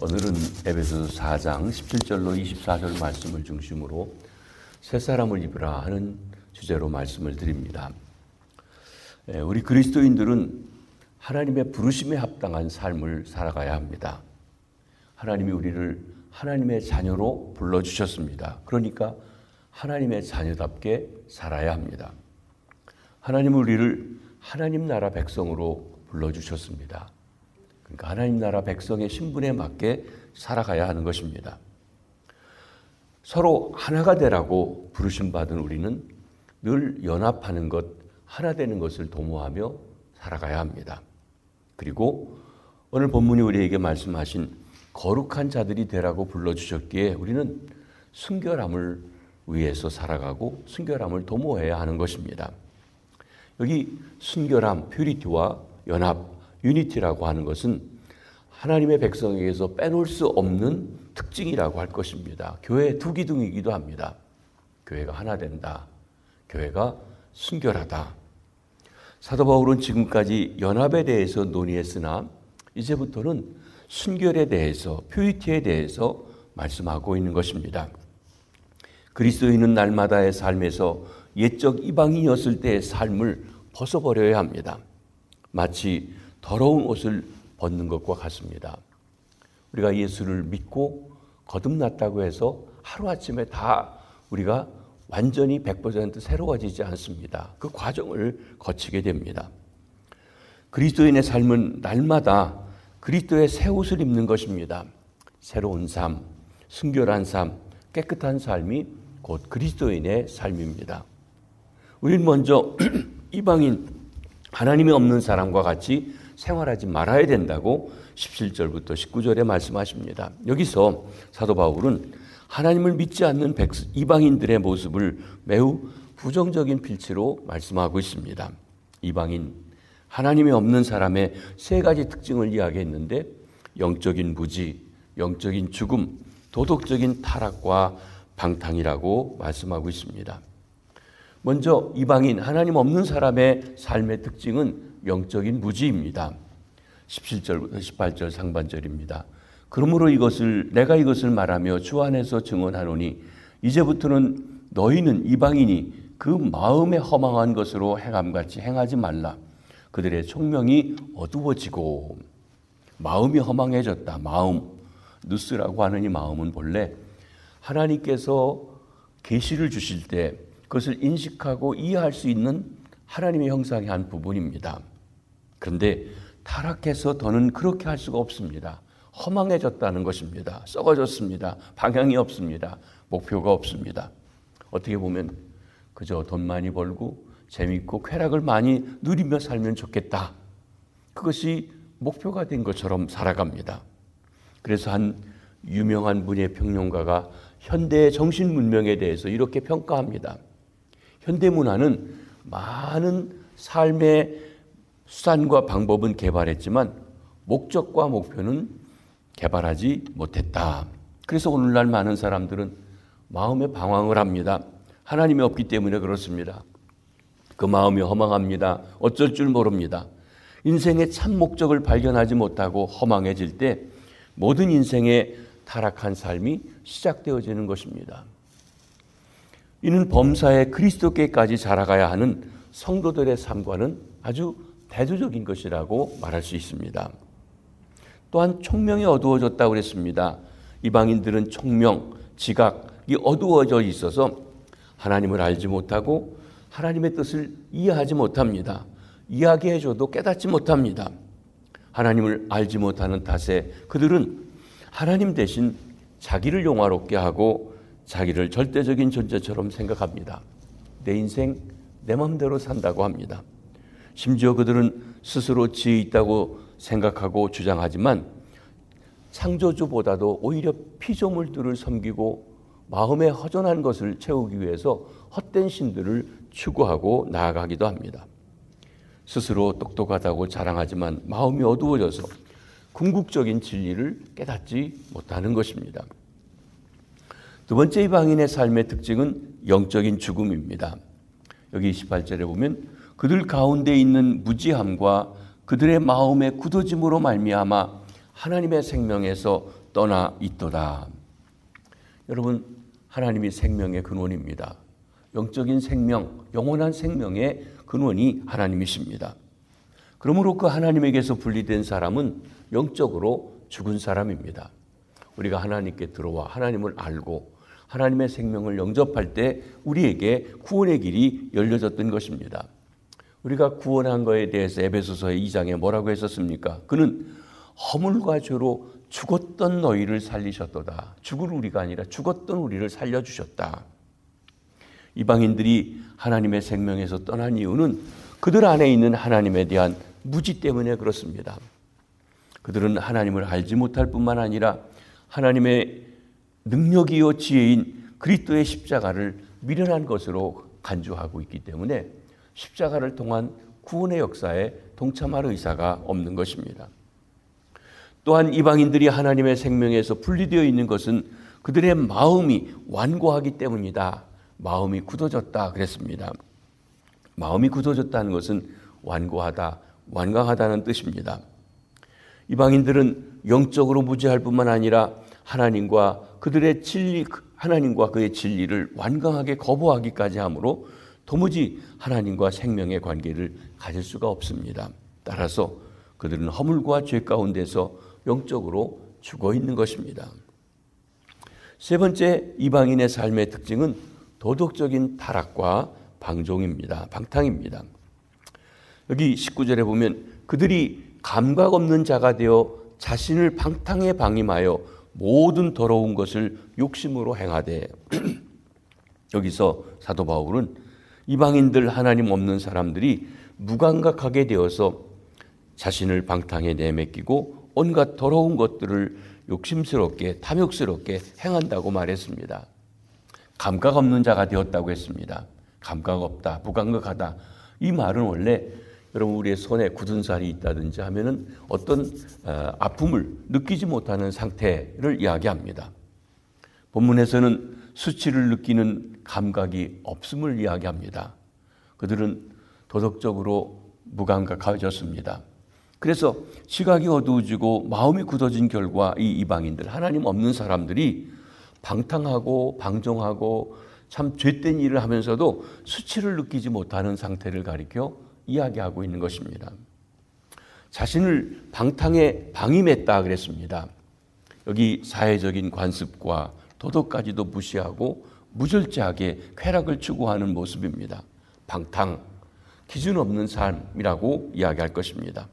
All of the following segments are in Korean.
오늘은 에베소서 4장 17절로 24절 말씀을 중심으로 새 사람을 입으라 하는 주제로 말씀을 드립니다. 우리 그리스도인들은 하나님의 부르심에 합당한 삶을 살아가야 합니다. 하나님이 우리를 하나님의 자녀로 불러주셨습니다. 그러니까 하나님의 자녀답게 살아야 합니다. 하나님은 우리를 하나님 나라 백성으로 불러주셨습니다. 그러니까 하나님 나라 백성의 신분에 맞게 살아가야 하는 것입니다. 서로 하나가 되라고 부르심받은 우리는 늘 연합하는 것, 하나 되는 것을 도모하며 살아가야 합니다. 그리고 오늘 본문이 우리에게 말씀하신 거룩한 자들이 되라고 불러주셨기에 우리는 순결함을 위해서 살아가고 순결함을 도모해야 하는 것입니다. 여기 순결함, 퓨리티와 연합, 유니티라고 하는 것은 하나님의 백성에게서 빼놓을 수 없는 특징이라고 할 것입니다. 교회의 두 기둥이기도 합니다. 교회가 하나 된다. 교회가 순결하다. 사도 바울은 지금까지 연합에 대해서 논의했으나 이제부터는 순결에 대해서, 퓨리티에 대해서 말씀하고 있는 것입니다. 그리스도인은 날마다의 삶에서 옛적 이방인이었을 때의 삶을 벗어버려야 합니다. 마치 더러운 옷을 벗는 것과 같습니다. 우리가 예수를 믿고 거듭났다고 해서 하루아침에 다 우리가 완전히 100% 새로워지지 않습니다. 그 과정을 거치게 됩니다. 그리스도인의 삶은 날마다 그리스도의 새 옷을 입는 것입니다. 새로운 삶, 순결한 삶, 깨끗한 삶이 곧 그리스도인의 삶입니다. 우리는 먼저 이방인, 하나님이 없는 사람과 같이 생활하지 말아야 된다고 17절부터 19절에 말씀하십니다. 여기서 사도 바울은 하나님을 믿지 않는 이방인들의 모습을 매우 부정적인 필치로 말씀하고 있습니다. 이방인, 하나님이 없는 사람의 세 가지 특징을 이야기했는데 영적인 무지, 영적인 죽음, 도덕적인 타락과 방탕이라고 말씀하고 있습니다. 먼저 이방인, 하나님 없는 사람의 삶의 특징은 영적인 무지입니다. 17절부터 18절 상반절입니다. 그러므로 내가 이것을 말하며 주 안에서 증언하노니 이제부터는 너희는 이방인이 그 마음에 허망한 것으로 행함같이 행하지 말라. 그들의 총명이 어두워지고 마음이 허망해졌다. 마음, 누스라고 하는 이 마음은 본래 하나님께서 계시를 주실 때 그것을 인식하고 이해할 수 있는 하나님의 형상의 한 부분입니다. 그런데 타락해서 더는 그렇게 할 수가 없습니다. 허망해졌다는 것입니다. 썩어졌습니다. 방향이 없습니다. 목표가 없습니다. 어떻게 보면 그저 돈 많이 벌고 재밌고 쾌락을 많이 누리며 살면 좋겠다. 그것이 목표가 된 것처럼 살아갑니다. 그래서 한 유명한 문예 평론가가 현대의 정신 문명에 대해서 이렇게 평가합니다. 현대 문화는 많은 삶의 수단과 방법은 개발했지만 목적과 목표는 개발하지 못했다. 그래서 오늘날 많은 사람들은 마음에 방황을 합니다. 하나님이 없기 때문에 그렇습니다. 그 마음이 허망합니다. 어쩔 줄 모릅니다. 인생의 참 목적을 발견하지 못하고 허망해질 때 모든 인생의 타락한 삶이 시작되어지는 것입니다. 이는 범사에 그리스도께까지 자라가야 하는 성도들의 삶과는 아주 대조적인 것이라고 말할 수 있습니다. 또한 총명이 어두워졌다고 그랬습니다. 이방인들은 총명, 지각이 어두워져 있어서 하나님을 알지 못하고 하나님의 뜻을 이해하지 못합니다. 이야기해줘도 깨닫지 못합니다. 하나님을 알지 못하는 탓에 그들은 하나님 대신 자기를 영화롭게 하고 자기를 절대적인 존재처럼 생각합니다. 내 인생 내 마음대로 산다고 합니다. 심지어 그들은 스스로 지혜 있다고 생각하고 주장하지만 창조주보다도 오히려 피조물들을 섬기고 마음에 허전한 것을 채우기 위해서 헛된 신들을 추구하고 나아가기도 합니다. 스스로 똑똑하다고 자랑하지만 마음이 어두워져서 궁극적인 진리를 깨닫지 못하는 것입니다. 두 번째 이방인의 삶의 특징은 영적인 죽음입니다. 여기 18절에 보면 그들 가운데 있는 무지함과 그들의 마음의 굳어짐으로 말미암아 하나님의 생명에서 떠나 있도다. 여러분, 하나님이 생명의 근원입니다. 영적인 생명, 영원한 생명의 근원이 하나님이십니다. 그러므로 그 하나님에게서 분리된 사람은 영적으로 죽은 사람입니다. 우리가 하나님께 들어와 하나님을 알고 하나님의 생명을 영접할 때 우리에게 구원의 길이 열려졌던 것입니다. 우리가 구원한 것에 대해서 에베소서의 2장에 뭐라고 했었습니까? 그는 허물과 죄로 죽었던 너희를 살리셨도다. 죽을 우리가 아니라 죽었던 우리를 살려주셨다. 이방인들이 하나님의 생명에서 떠난 이유는 그들 안에 있는 하나님에 대한 무지 때문에 그렇습니다. 그들은 하나님을 알지 못할 뿐만 아니라 하나님의 능력이요 지혜인 그리스도의 십자가를 미련한 것으로 간주하고 있기 때문에 십자가를 통한 구원의 역사에 동참할 의사가 없는 것입니다. 또한 이방인들이 하나님의 생명에서 분리되어 있는 것은 그들의 마음이 완고하기 때문이다. 마음이 굳어졌다 그랬습니다. 마음이 굳어졌다는 것은 완고하다, 완강하다는 뜻입니다. 이방인들은 영적으로 무지할 뿐만 아니라 하나님과 그들의 진리, 하나님과 그의 진리를 완강하게 거부하기까지 하므로 도무지 하나님과 생명의 관계를 가질 수가 없습니다. 따라서 그들은 허물과 죄 가운데서 영적으로 죽어 있는 것입니다. 세 번째, 이방인의 삶의 특징은 도덕적인 타락과 방탕입니다. 여기 19절에 보면 그들이 감각 없는 자가 되어 자신을 방탕에 방임하여 모든 더러운 것을 욕심으로 행하되 여기서 사도 바울은 이방인들, 하나님 없는 사람들이 무감각하게 되어서 자신을 방탕에 내맡기고 온갖 더러운 것들을 욕심스럽게 탐욕스럽게 행한다고 말했습니다. 감각 없는 자가 되었다고 했습니다. 감각 없다, 무감각하다. 이 말은 원래 여러분 우리의 손에 굳은 살이 있다든지 하면은 어떤 아픔을 느끼지 못하는 상태를 이야기합니다. 본문에서는 수치를 느끼는 감각이 없음을 이야기합니다. 그들은 도덕적으로 무감각해졌습니다. 그래서 시각이 어두워지고 마음이 굳어진 결과 이 이방인들, 하나님 없는 사람들이 방탕하고 방종하고 참 죄된 일을 하면서도 수치를 느끼지 못하는 상태를 가리켜 이야기하고 있는 것입니다. 자신을 방탕에 방임했다 그랬습니다. 여기 사회적인 관습과 도덕까지도 무시하고 무절제하게 쾌락을 추구하는 모습입니다. 방탕, 기준 없는 삶이라고 이야기할 것입니다.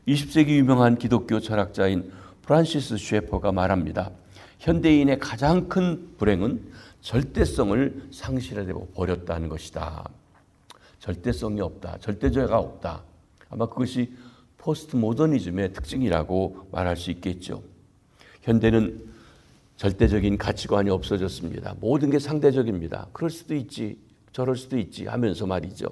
20세기 유명한 기독교 철학자인 프란시스 셰퍼가 말합니다. 현대인의 가장 큰 불행은 절대성을 상실하고 버렸다는 것이다. 절대성이 없다. 절대죄가 없다. 아마 그것이 포스트 모더니즘의 특징이라고 말할 수 있겠죠. 현대는 절대적인 가치관이 없어졌습니다. 모든 게 상대적입니다. 그럴 수도 있지, 저럴 수도 있지 하면서 말이죠.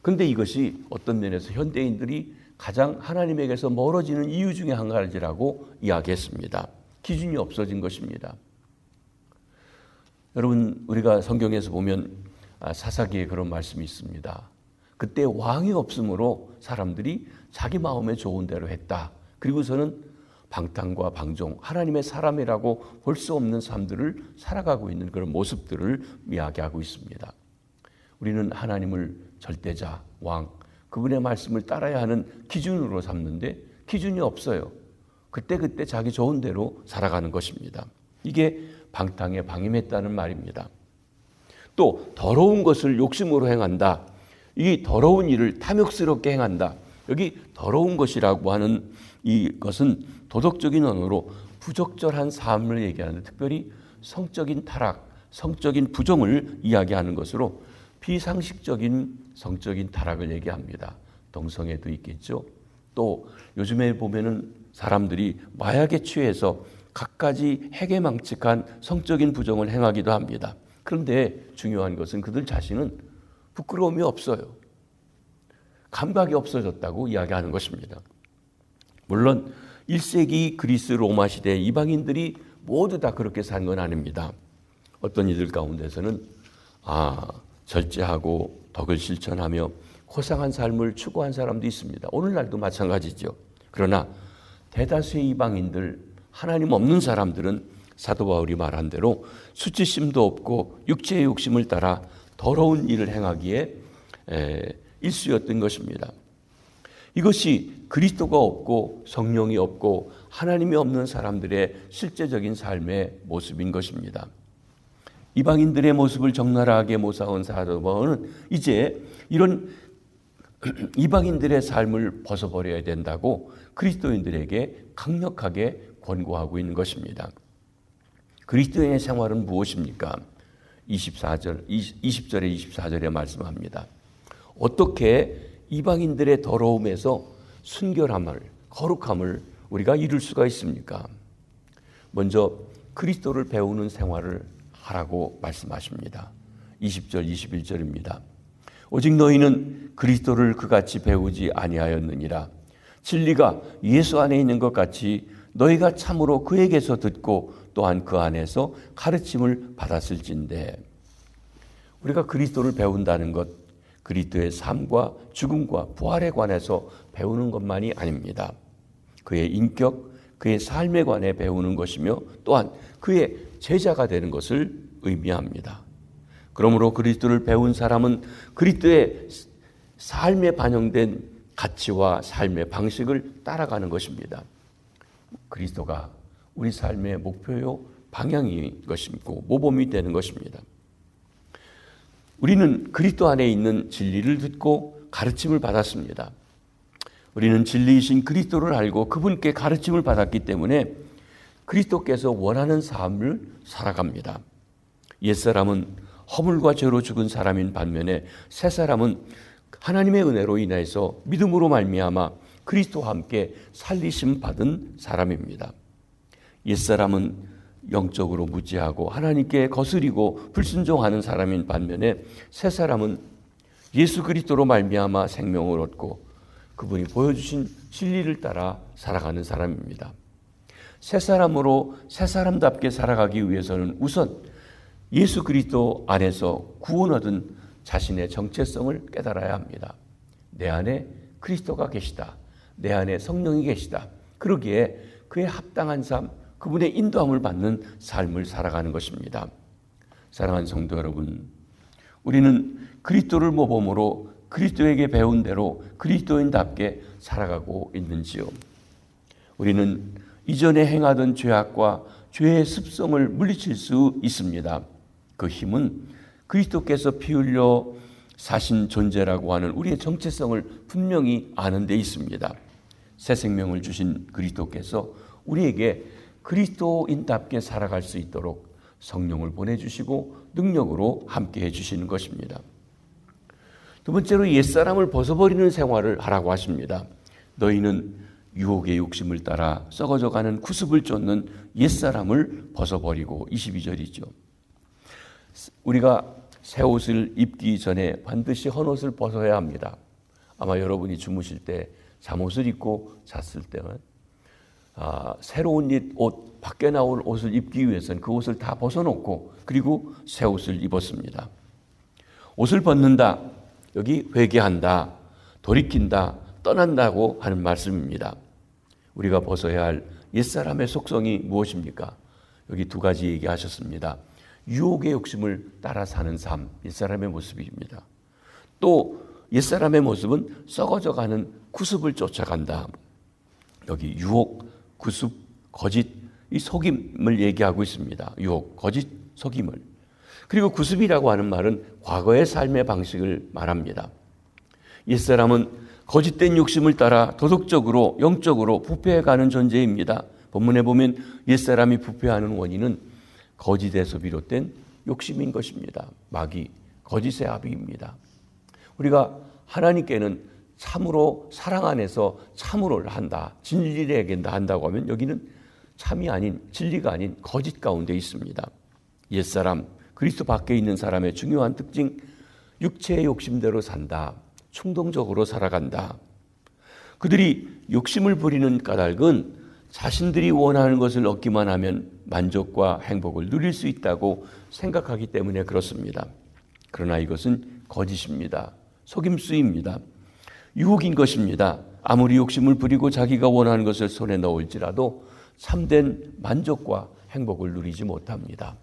그런데 이것이 어떤 면에서 현대인들이 가장 하나님에게서 멀어지는 이유 중에 한 가지라고 이야기했습니다. 기준이 없어진 것입니다. 여러분, 우리가 성경에서 보면 사사기에 그런 말씀이 있습니다. 그때 왕이 없으므로 사람들이 자기 마음에 좋은 대로 했다. 그리고서는 방탕과 방종, 하나님의 사람이라고 볼 수 없는 삶들을 살아가고 있는 그런 모습들을 이야기하고 있습니다. 우리는 하나님을 절대자, 왕, 그분의 말씀을 따라야 하는 기준으로 삼는데 기준이 없어요. 그때 자기 좋은 대로 살아가는 것입니다. 이게 방탕에 방임했다는 말입니다. 또 더러운 것을 욕심으로 행한다. 이 더러운 일을 탐욕스럽게 행한다. 여기 더러운 것이라고 하는 이것은 도덕적인 언어로 부적절한 삶을 얘기하는데 특별히 성적인 타락, 성적인 부정을 이야기하는 것으로 비상식적인 성적인 타락을 얘기합니다. 동성애도 있겠죠. 또 요즘에 보면은 사람들이 마약에 취해서 갖가지 해괴망측한 성적인 부정을 행하기도 합니다. 그런데 중요한 것은 그들 자신은 부끄러움이 없어요. 감각이 없어졌다고 이야기하는 것입니다. 물론 1세기 그리스 로마 시대 이방인들이 모두 다 그렇게 산 건 아닙니다. 어떤 이들 가운데서는 절제하고 덕을 실천하며 고상한 삶을 추구한 사람도 있습니다. 오늘날도 마찬가지죠. 그러나 대다수의 이방인들 하나님 없는 사람들은 사도 바울이 말한 대로 수치심도 없고 육체의 욕심을 따라 더러운 일을 행하기에 일쑤였던 것입니다. 이것이 그리스도가 없고 성령이 없고 하나님이 없는 사람들의 실제적인 삶의 모습인 것입니다. 이방인들의 모습을 적나라하게 모사온 사도 바울은 이제 이런 이방인들의 삶을 벗어버려야 된다고 그리스도인들에게 강력하게 권고하고 있는 것입니다. 그리스도인의 생활은 무엇입니까? 20절에 24절에 말씀합니다. 어떻게 이방인들의 더러움에서 순결함을, 거룩함을 우리가 이룰 수가 있습니까? 먼저 그리스도를 배우는 생활을 하라고 말씀하십니다. 20절, 21절입니다. 오직 너희는 그리스도를 그같이 배우지 아니하였느니라. 진리가 예수 안에 있는 것 같이 너희가 참으로 그에게서 듣고 또한 그 안에서 가르침을 받았을진데, 우리가 그리스도를 배운다는 것, 그리스도의 삶과 죽음과 부활에 관해서 배우는 것만이 아닙니다. 그의 인격, 그의 삶에 관해 배우는 것이며 또한 그의 제자가 되는 것을 의미합니다. 그러므로 그리스도를 배운 사람은 그리스도의 삶에 반영된 가치와 삶의 방식을 따라가는 것입니다. 그리스도가 우리 삶의 목표요 방향인 것이고 모범이 되는 것입니다. 우리는 그리스도 안에 있는 진리를 듣고 가르침을 받았습니다. 우리는 진리이신 그리스도를 알고 그분께 가르침을 받았기 때문에 그리스도께서 원하는 삶을 살아갑니다. 옛사람은 허물과 죄로 죽은 사람인 반면에 새사람은 하나님의 은혜로 인해서 믿음으로 말미암아 그리스도와 함께 살리심 받은 사람입니다. 옛사람은 영적으로 무지하고 하나님께 거스리고 불순종하는 사람인 반면에 새사람은 예수 그리스도로 말미암아 생명을 얻고 그분이 보여주신 진리를 따라 살아가는 사람입니다. 새사람으로 새사람답게 살아가기 위해서는 우선 예수 그리스도 안에서 구원 얻은 자신의 정체성을 깨달아야 합니다. 내 안에 그리스도가 계시다. 내 안에 성령이 계시다. 그러기에 그에 합당한 삶, 그분의 인도함을 받는 삶을 살아가는 것입니다. 사랑하는 성도 여러분, 우리는 그리스도를 모범으로 그리스도에게 배운 대로 그리스도인답게 살아가고 있는지요? 우리는 이전에 행하던 죄악과 죄의 습성을 물리칠 수 있습니다. 그 힘은 그리스도께서 피 흘려 사신 존재라고 하는 우리의 정체성을 분명히 아는 데 있습니다. 새 생명을 주신 그리스도께서 우리에게 그리스도인답게 살아갈 수 있도록 성령을 보내주시고 능력으로 함께해 주시는 것입니다. 두 번째로 옛사람을 벗어버리는 생활을 하라고 하십니다. 너희는 유혹의 욕심을 따라 썩어져가는 구습을 쫓는 옛사람을 벗어버리고, 22절이죠. 우리가 새 옷을 입기 전에 반드시 헌옷을 벗어야 합니다. 아마 여러분이 주무실 때 잠옷을 입고 잤을 때는 새로운 옷, 밖에 나올 옷을 입기 위해서는 그 옷을 다 벗어놓고 그리고 새 옷을 입었습니다. 옷을 벗는다, 여기 회개한다, 돌이킨다, 떠난다고 하는 말씀입니다. 우리가 벗어야 할 옛사람의 속성이 무엇입니까? 여기 두 가지 얘기하셨습니다. 유혹의 욕심을 따라 사는 삶, 옛사람의 모습입니다. 또 옛사람의 모습은 썩어져가는 구습을 쫓아간다. 여기 유혹, 구습, 거짓, 이 속임을 얘기하고 있습니다. 유혹, 거짓, 속임을. 그리고 구습이라고 하는 말은 과거의 삶의 방식을 말합니다. 옛사람은 거짓된 욕심을 따라 도덕적으로, 영적으로 부패해가는 존재입니다. 본문에 보면 옛사람이 부패하는 원인은 거짓에서 비롯된 욕심인 것입니다. 마귀, 거짓의 아비입니다. 우리가 하나님께는 참으로 사랑 안에서 참으로를 한다, 진리를 얘기한다 한다고 하면 여기는 참이 아닌, 진리가 아닌 거짓 가운데 있습니다. 옛사람, 그리스도 밖에 있는 사람의 중요한 특징, 육체의 욕심대로 산다, 충동적으로 살아간다. 그들이 욕심을 부리는 까닭은 자신들이 원하는 것을 얻기만 하면 만족과 행복을 누릴 수 있다고 생각하기 때문에 그렇습니다. 그러나 이것은 거짓입니다. 속임수입니다. 유혹인 것입니다. 아무리 욕심을 부리고 자기가 원하는 것을 손에 넣을지라도 참된 만족과 행복을 누리지 못합니다.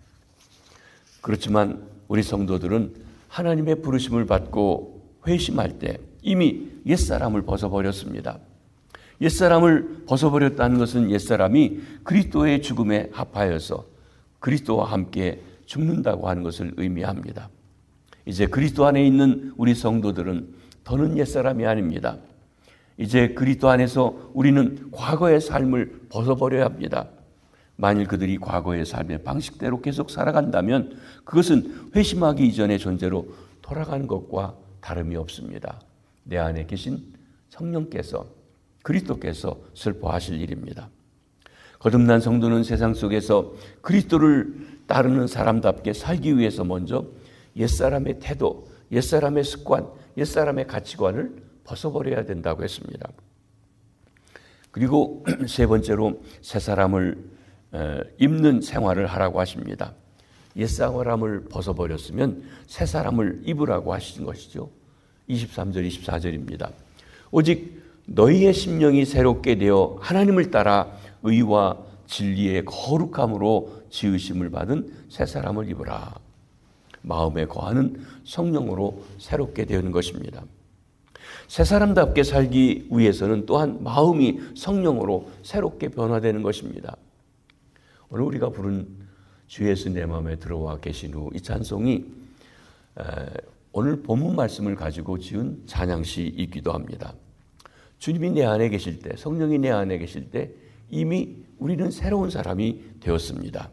그렇지만 우리 성도들은 하나님의 부르심을 받고 회심할 때 이미 옛사람을 벗어버렸습니다. 옛사람을 벗어버렸다는 것은 옛사람이 그리스도의 죽음에 합하여서 그리스도와 함께 죽는다고 하는 것을 의미합니다. 이제 그리스도 안에 있는 우리 성도들은 더는 옛사람이 아닙니다. 이제 그리스도 안에서 우리는 과거의 삶을 벗어버려야 합니다. 만일 그들이 과거의 삶의 방식대로 계속 살아간다면 그것은 회심하기 이전의 존재로 돌아가는 것과 다름이 없습니다. 내 안에 계신 성령께서 그리스도께서 슬퍼하실 일입니다. 거듭난 성도는 세상 속에서 그리스도를 따르는 사람답게 살기 위해서 먼저 옛사람의 태도, 옛사람의 습관, 옛사람의 가치관을 벗어버려야 된다고 했습니다. 그리고 세 번째로 새 사람을 입는 생활을 하라고 하십니다. 옛사람을 벗어버렸으면 새 사람을 입으라고 하신 것이죠. 23절, 24절입니다. 오직 너희의 심령이 새롭게 되어 하나님을 따라 의와 진리의 거룩함으로 지으심을 받은 새 사람을 입으라. 마음에 거하는 성령으로 새롭게 되는 것입니다. 새 사람답게 살기 위해서는 또한 마음이 성령으로 새롭게 변화되는 것입니다. 오늘 우리가 부른 주 예수 내 마음에 들어와 계신 후 이 찬송이 오늘 본문 말씀을 가지고 지은 찬양시이기도 합니다. 주님이 내 안에 계실 때, 성령이 내 안에 계실 때 이미 우리는 새로운 사람이 되었습니다.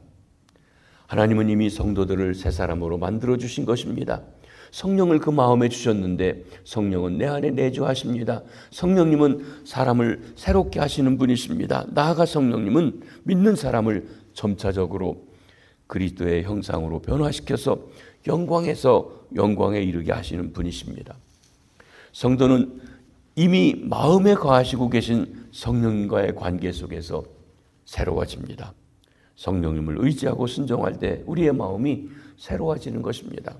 하나님은 이미 성도들을 새 사람으로 만들어 주신 것입니다. 성령을 그 마음에 주셨는데 성령은 내 안에 내주하십니다. 성령님은 사람을 새롭게 하시는 분이십니다. 나아가 성령님은 믿는 사람을 점차적으로 그리스도의 형상으로 변화시켜서 영광에서 영광에 이르게 하시는 분이십니다. 성도는 이미 마음에 거하시고 계신 성령님과의 관계 속에서 새로워집니다. 성령님을 의지하고 순종할 때 우리의 마음이 새로워지는 것입니다.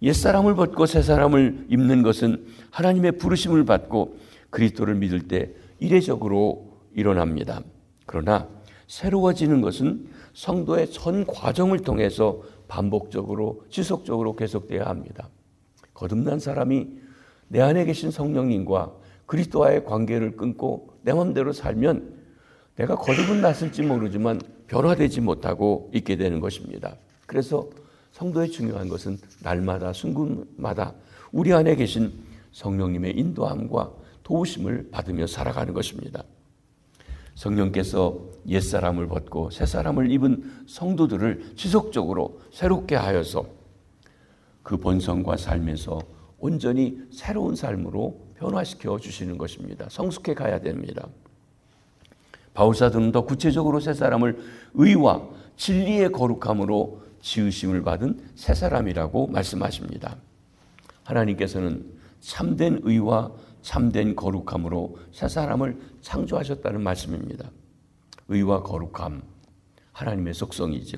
옛사람을 벗고 새사람을 입는 것은 하나님의 부르심을 받고 그리스도를 믿을 때 이례적으로 일어납니다. 그러나 새로워지는 것은 성도의 전 과정을 통해서 반복적으로 지속적으로 계속돼야 합니다. 거듭난 사람이 내 안에 계신 성령님과 그리스도와의 관계를 끊고 내 마음대로 살면 내가 거듭은 났을지 모르지만 변화되지 못하고 있게 되는 것입니다. 그래서 성도의 중요한 것은 날마다 순간마다 우리 안에 계신 성령님의 인도함과 도우심을 받으며 살아가는 것입니다. 성령께서 옛사람을 벗고 새사람을 입은 성도들을 지속적으로 새롭게 하여서 그 본성과 삶에서 온전히 새로운 삶으로 변화시켜 주시는 것입니다. 성숙해 가야 됩니다. 바울사도는 더 구체적으로 새사람을 의와 진리의 거룩함으로 지으심을 받은 새사람이라고 말씀하십니다. 하나님께서는 참된 의와 참된 거룩함으로 새사람을 창조하셨다는 말씀입니다. 의와 거룩함, 하나님의 속성이죠.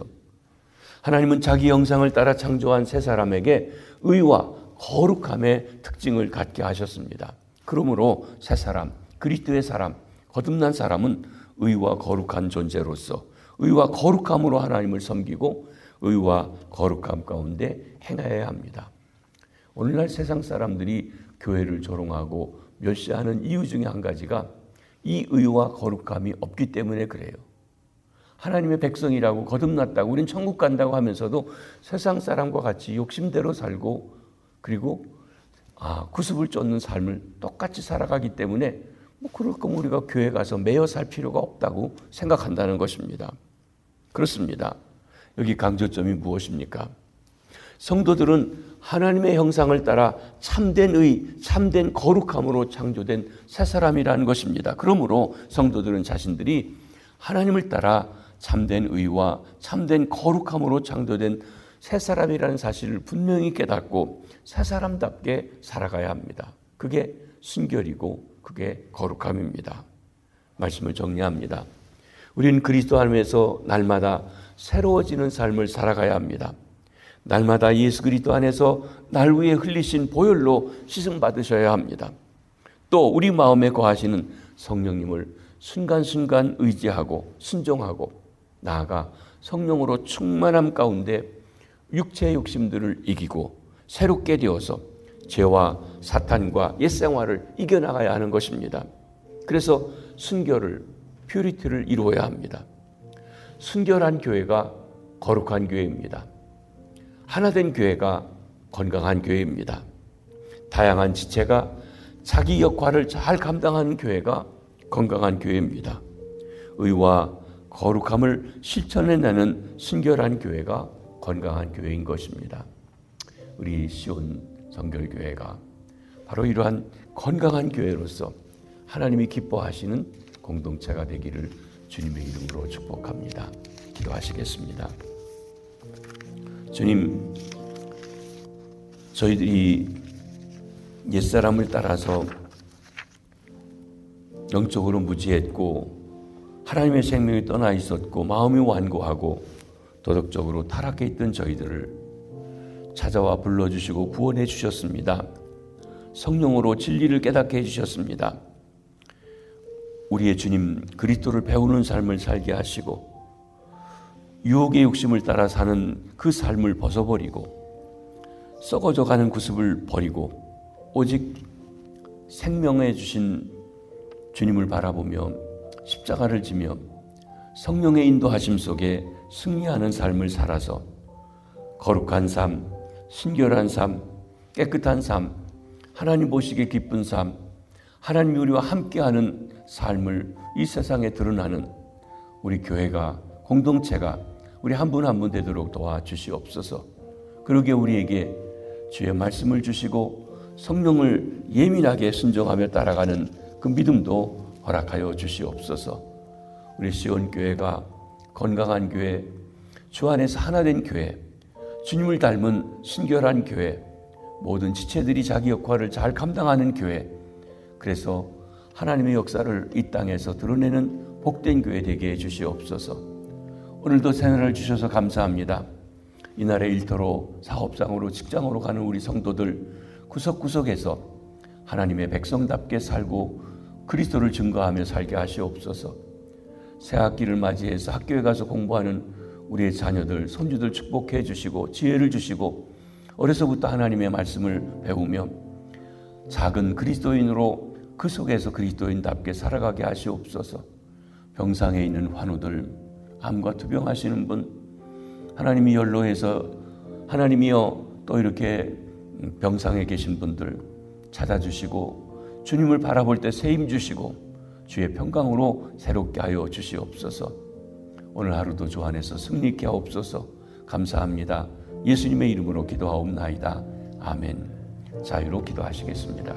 하나님은 자기 형상을 따라 창조한 새사람에게 의와 거룩함의 특징을 갖게 하셨습니다. 그러므로 새사람, 그리스도의 사람, 거듭난 사람은 의와 거룩한 존재로서 의와 거룩함으로 하나님을 섬기고 의와 거룩함 가운데 행해야 합니다. 오늘날 세상 사람들이 교회를 조롱하고 멸시하는 이유 중에 한 가지가 이 의와 거룩함이 없기 때문에 그래요. 하나님의 백성이라고 거듭났다고 우린 천국 간다고 하면서도 세상 사람과 같이 욕심대로 살고 그리고 구습을 쫓는 삶을 똑같이 살아가기 때문에 그럴 거면 우리가 교회 가서 매여 살 필요가 없다고 생각한다는 것입니다. 그렇습니다. 여기 강조점이 무엇입니까? 성도들은 하나님의 형상을 따라 참된 의, 참된 거룩함으로 창조된 새 사람이라는 것입니다. 그러므로 성도들은 자신들이 하나님을 따라 참된 의와 참된 거룩함으로 창조된 새 사람이라는 사실을 분명히 깨닫고 새 사람답게 살아가야 합니다. 그게 순결이고 그게 거룩함입니다. 말씀을 정리합니다. 우리는 그리스도 안에서 날마다 새로워지는 삶을 살아가야 합니다. 날마다 예수 그리스도 안에서 날 위해 흘리신 보혈로 씻음 받으셔야 합니다. 또 우리 마음에 거하시는 성령님을 순간순간 의지하고 순종하고 나아가 성령으로 충만함 가운데 육체의 욕심들을 이기고 새롭게 되어서 죄와 사탄과 옛생활을 이겨나가야 하는 것입니다. 그래서 순결을, 퓨리티를 이루어야 합니다. 순결한 교회가 거룩한 교회입니다. 하나된 교회가 건강한 교회입니다. 다양한 지체가 자기 역할을 잘 감당하는 교회가 건강한 교회입니다. 의와 거룩함을 실천해내는 순결한 교회가 건강한 교회인 것입니다. 우리 시온 성결교회가 바로 이러한 건강한 교회로서 하나님이 기뻐하시는 공동체가 되기를 주님의 이름으로 축복합니다. 기도하시겠습니다. 주님, 저희들이 옛사람을 따라서 영적으로 무지했고 하나님의 생명이 떠나 있었고 마음이 완고하고 도덕적으로 타락해 있던 저희들을 찾아와 불러주시고 구원해 주셨습니다. 성령으로 진리를 깨닫게 해주셨습니다. 우리의 주님 그리스도를 배우는 삶을 살게 하시고 유혹의 욕심을 따라 사는 그 삶을 벗어버리고 썩어져가는 구습을 버리고 오직 생명해 주신 주님을 바라보며 십자가를 지며 성령의 인도하심 속에 승리하는 삶을 살아서 거룩한 삶, 순결한 삶, 깨끗한 삶, 하나님 보시기에 기쁜 삶, 하나님이 우리와 함께하는 삶을 이 세상에 드러나는 우리 교회가, 공동체가 우리 한 분 한 분 되도록 도와주시옵소서. 그러게 우리에게 주의 말씀을 주시고 성령을 예민하게 순종하며 따라가는 그 믿음도 허락하여 주시옵소서. 우리 시온 교회가 건강한 교회, 주 안에서 하나된 교회, 주님을 닮은 순결한 교회, 모든 지체들이 자기 역할을 잘 감당하는 교회, 그래서 하나님의 역사를 이 땅에서 드러내는 복된 교회 되게 해주시옵소서. 오늘도 새날을 주셔서 감사합니다. 이날의 일터로, 사업장으로, 직장으로 가는 우리 성도들 구석구석에서 하나님의 백성답게 살고 그리스도를 증거하며 살게 하시옵소서. 새학기를 맞이해서 학교에 가서 공부하는 우리의 자녀들, 손주들 축복해 주시고 지혜를 주시고 어려서부터 하나님의 말씀을 배우며 작은 그리스도인으로 그 속에서 그리스도인답게 살아가게 하시옵소서. 병상에 있는 환우들, 암과 투병하시는 분, 하나님이 연로해서 하나님이여 또 이렇게 병상에 계신 분들 찾아주시고 주님을 바라볼 때 새 힘 주시고 주의 평강으로 새롭게 하여 주시옵소서. 오늘 하루도 주 안에서 승리케 하옵소서. 감사합니다. 예수님의 이름으로 기도하옵나이다. 아멘. 자유로 기도하시겠습니다.